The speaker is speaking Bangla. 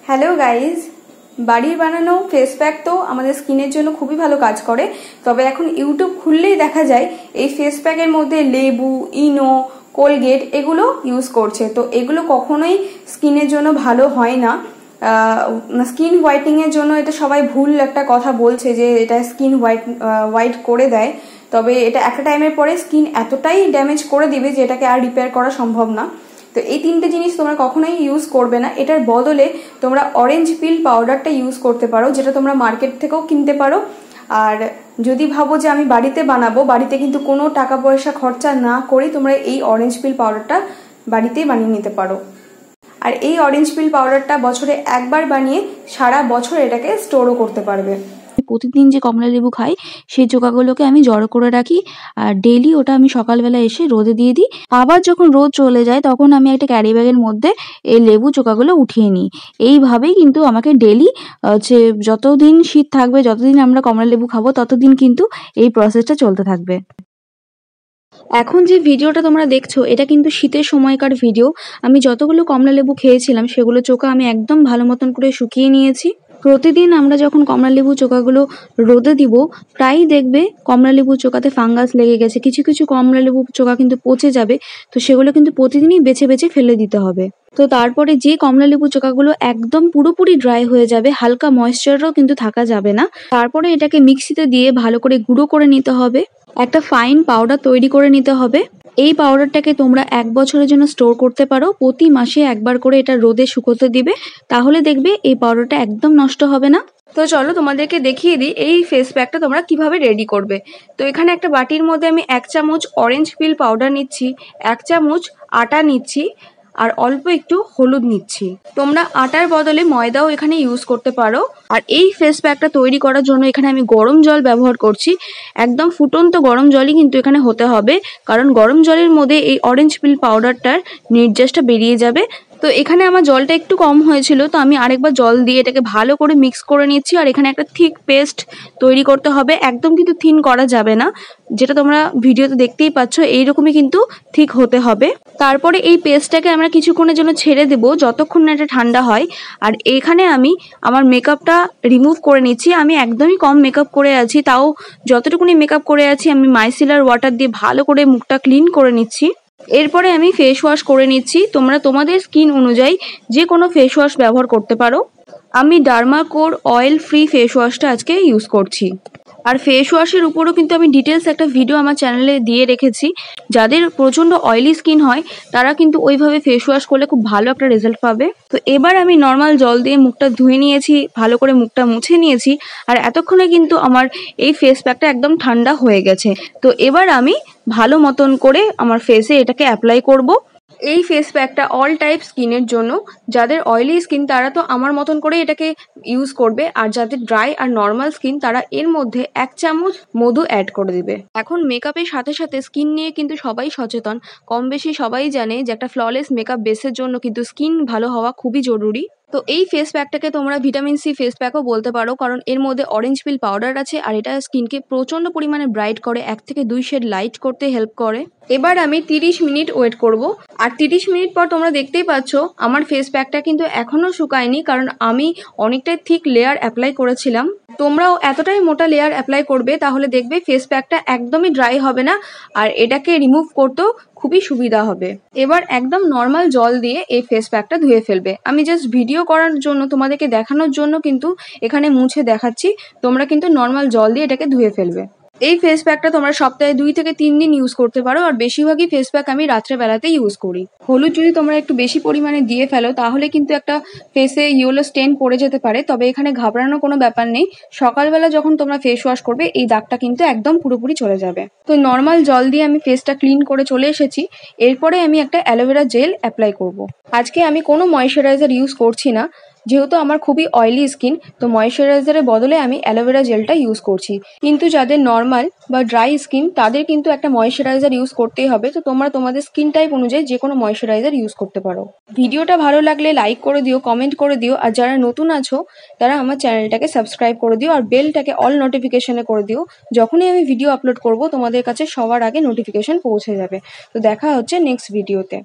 হ্যালো গাইজ, বাড়ির বানানো ফেস প্যাক তো আমাদের স্কিনের জন্য খুবই ভালো কাজ করে। তবে এখন ইউটিউব খুললেই দেখা যায় এই ফেস প্যাকের মধ্যে লেবু, ইনো, কোলগেট এগুলো ইউজ করছে। তো এগুলো কখনোই স্কিনের জন্য ভালো হয় না। স্কিন হোয়াইটিং এর জন্য এটা সবাই ভুল একটা কথা বলছে যে এটা স্কিন হোয়াইট করে দেয়। তবে এটা একটা টাইমের পরে স্কিন এতটাই ড্যামেজ করে দিবে যে এটাকে আর রিপেয়ার করা সম্ভব না। তো এই তিনটে জিনিস তোমরা কখনোই ইউজ করবে না। এটার বদলে তোমরা অরেঞ্জ পিল পাউডারটা ইউজ করতে পারো, যেটা তোমরা মার্কেট থেকেও কিনতে পারো। আর যদি ভাবো যে আমি বাড়িতে বানাবো, বাড়িতে কিন্তু কোনো টাকা পয়সা খরচা না করে তোমরা এই অরেঞ্জ পিল পাউডারটা বাড়িতেই বানিয়ে নিতে পারো। আর এই অরেঞ্জ পিল পাউডারটা বছরে একবার বানিয়ে সারা বছর এটাকে স্টোরও করতে পারবে। প্রতিদিন যে কমলা লেবু খাই সেই চোকাগুলোকে আমি জড়ো করে রাখি, আর ডেইলি ওটা আমি সকালবেলা এসে রোদে দিয়ে দিই। আবার যখন রোদ চলে যায় তখন আমি একটা ক্যারি ব্যাগের মধ্যে এই লেবু চোকাগুলো উঠিয়ে নিই। এইভাবেই কিন্তু আমাকে ডেইলি যতদিন শীত থাকবে, যতদিন আমরা কমলা লেবু খাবো, ততদিন কিন্তু এই প্রসেসটা চলতে থাকবে। এখন যে ভিডিওটা তোমরা দেখছো এটা কিন্তু শীতের সময়কার ভিডিও। আমি যতগুলো কমলা লেবু খেয়েছিলাম সেগুলো চোকা আমি একদম ভালো মতন করে শুকিয়ে নিয়েছি। প্রতিদিন আমরা যখন কমলা লেবু চোকাগুলো রোদে দিব, প্রায়ই দেখবে কমলা লেবু চোকাতে ফাঙ্গাস লেগে গেছে। কিছু কিছু কমলা লেবু চোকা কিন্তু পচে যাবে, তো সেগুলো কিন্তু প্রতিদিনই বেছে বেছে ফেলে দিতে হবে। তো তারপরে যে কমলা লেবু চোকাগুলো একদম পুরোপুরি ড্রাই হয়ে যাবে, হালকা ময়েশ্চারও কিন্তু থাকা যাবে না, তারপরে এটাকে মিক্সিতে দিয়ে ভালো করে গুঁড়ো করে নিতে হবে। একটা ফাইন পাউডার তৈরি করে নিতে হবে। এই পাউডারটাকে তোমরা 1 বছরের জন্য স্টোর করতে পারো। প্রতি মাসে একবার করে এটা রোদে শুকোতে দিবে, তাহলে দেখবে এই পাউডারটা একদম নষ্ট হবে না। তো চলো তোমাদেরকে দেখিয়ে দিই এই ফেস প্যাকটা তোমরা কিভাবে রেডি করবে। তো এখানে একটা বাটির মধ্যে আমি 1 চামচ অরেঞ্জ পিল পাউডার নিচ্ছি, 1 চামচ আটা নিচ্ছি, আর অল্প একটু হলুদ নিচ্ছি। তোমরা আটার বদলে ময়দাও এখানে ইউজ করতে পারো। আর এই ফেস প্যাকটা তৈরি করার জন্য এখানে আমি গরম জল ব্যবহার করছি। একদম ফুটন্ত গরম জলই কিন্তু এখানে হতে হবে, কারণ গরম জলের মধ্যে এই অরেঞ্জ পিল পাউডারটার নির্যাসটা বেরিয়ে যাবে। তো এখানে আমার জলটা একটু কম হয়েছিল, তো আমি আরেকবার জল দিয়ে এটাকে ভালো করে মিক্স করে নিচ্ছি। আর এখানে একটা থিক পেস্ট তৈরি করতে হবে, একদম কিন্তু থিন করা যাবে না, যেটা তোমরা ভিডিওতে দেখতেই পাচ্ছ এইরকমই কিন্তু ঠিক হতে হবে। তারপরে এই পেস্টটাকে আমরা কিছুক্ষণের জন্য ছেড়ে দেব, যতক্ষণ না এটা ঠান্ডা হয়। আর এখানে আমি আমার মেকআপটা রিমুভ করে নিচ্ছি। আমি একদমই কম মেকআপ করে আছি, তাও যতটুকুনি মেকআপ করে আছি আমি মাইসেলার ওয়াটার দিয়ে ভালো করে মুখটা ক্লিন করে নিচ্ছি। এরপরে আমি ফেস ওয়াশ করে নিচ্ছি। তোমরা তোমাদের স্কিন অনুযায়ী যে কোনো ফেস ওয়াশ ব্যবহার করতে পারো। আমি ডার্মাকোর অয়েল ফ্রি ফেস ওয়াশটা আজকে ইউজ করছি। আর ফেস ওয়াশের উপরও কিন্তু আমি ডিটেলস একটা ভিডিও আমার চ্যানেলে দিয়ে রেখেছি। যাদের প্রচণ্ড অয়েলি স্কিন হয় তারা কিন্তু ওইভাবে ফেস ওয়াশ করলে খুব ভালো একটা রেজাল্ট পাবে। তো এবার আমি নর্মাল জল দিয়ে মুখটা ধুয়ে নিয়েছি, ভালো করে মুখটা মুছে নিয়েছি। আর এতক্ষণে কিন্তু আমার এই ফেস প্যাকটা একদম ঠান্ডা হয়ে গেছে। তো এবার আমি ভালো মতন করে আমার ফেসে এটাকে অ্যাপ্লাই করব। এই ফেস প্যাকটা অল টাইপ স্কিনের জন্য। যাদের অয়েলি স্কিন তারা তো আমার মতন করে এটাকে ইউজ করবে, আর যাদের ড্রাই আর নর্মাল স্কিন তারা এর মধ্যে 1 চামচ মধু অ্যাড করে দিবে। এখন মেকআপের সাথে সাথে স্কিন নিয়ে কিন্তু সবাই সচেতন। কম বেশি সবাই জানে যে একটা ফ্ললেস মেকআপ বেসের জন্য কিন্তু স্কিন ভালো হওয়া খুবই জরুরি। তো এই ফেস প্যাকটাকে তোমরা ভিটামিন সি ফেস প্যাকও বলতে পারো, কারণ এর মধ্যে অরেঞ্জ পিল পাউডার আছে আর এটা স্কিনকে প্রচণ্ড পরিমাণে ব্রাইট করে, 1 থেকে 2 শেড লাইট করতে হেল্প করে। এবার আমি 30 মিনিট ওয়েট করব। আর 30 মিনিট পর তোমরা দেখতেই পাচ্ছ আমার ফেস প্যাকটা কিন্তু এখনও শুকায়নি, কারণ আমি অনেকটাই থিক লেয়ার অ্যাপ্লাই করেছিলাম। তোমরাও এতটাই মোটা লেয়ার অ্যাপ্লাই করবে, তাহলে দেখবে ফেস প্যাকটা একদমই ড্রাই হবে না, আর এটাকে রিমুভ করতেও খুবই সুবিধা হবে। এবার একদম নর্মাল জল দিয়ে এই ফেস প্যাকটা ধুয়ে ফেলবে। আমি জাস্ট ভিডিও করার জন্য তোমাদেরকে দেখানোর জন্য কিন্তু এখানে মুছে দেখাচ্ছি। তোমরা কিন্তু নর্মাল জল দিয়ে এটাকে ধুয়ে ফেলবে। এই ফেস প্যাকটা তোমরা সপ্তাহে 2 থেকে 3 দিন ইউজ করতে পারো। আর বেশিরভাগই ফেস প্যাক আমি রাত্রেবেলাতে ইউজ করি। হলুদ যদি তোমরা একটু বেশি পরিমাণে দিয়ে ফেলো তাহলে কিন্তু একটা ফেসে ইয়েলো স্টেন পড়ে যেতে পারে। তবে এখানে ঘাবড়ানোর কোনো ব্যাপার নেই। সকালবেলা যখন তোমরা ফেস ওয়াশ করবে এই দাগটা কিন্তু একদম পুরোপুরি চলে যাবে। তো নর্মাল জল দিয়ে আমি ফেসটা ক্লিন করে চলে এসেছি। এরপরে আমি একটা অ্যালোভেরা জেল অ্যাপ্লাই করব। আজকে আমি কোনো ময়েশ্চারাইজার ইউজ করছি না, যেহেতু আমার খুবই অয়েলি স্কিন। তো ময়েশ্চারাইজারের বদলে আমি অ্যালোভেরা জেলটা ইউজ করছি। কিন্তু যাদের নর্মাল বা ড্রাই স্কিন তাদের কিন্তু একটা ময়েশ্চারাইজার ইউজ করতেই হবে। তো তোমরা তোমাদের স্কিন টাইপ অনুযায়ী যে কোনো ময়েশ্চারাইজার ইউজ করতে পারো। ভিডিওটা ভালো লাগলে লাইক করে দিও, কমেন্ট করে দিও। আর যারা নতুন আছো তারা আমার চ্যানেলটাকে সাবস্ক্রাইব করে দিও, আর বেলটাকে অল নোটিফিকেশনে করে দিও। যখনই আমি ভিডিও আপলোড করব তোমাদের কাছে সবার আগে নোটিফিকেশন পৌঁছে যাবে। তো দেখা হচ্ছে নেক্সট ভিডিওতে।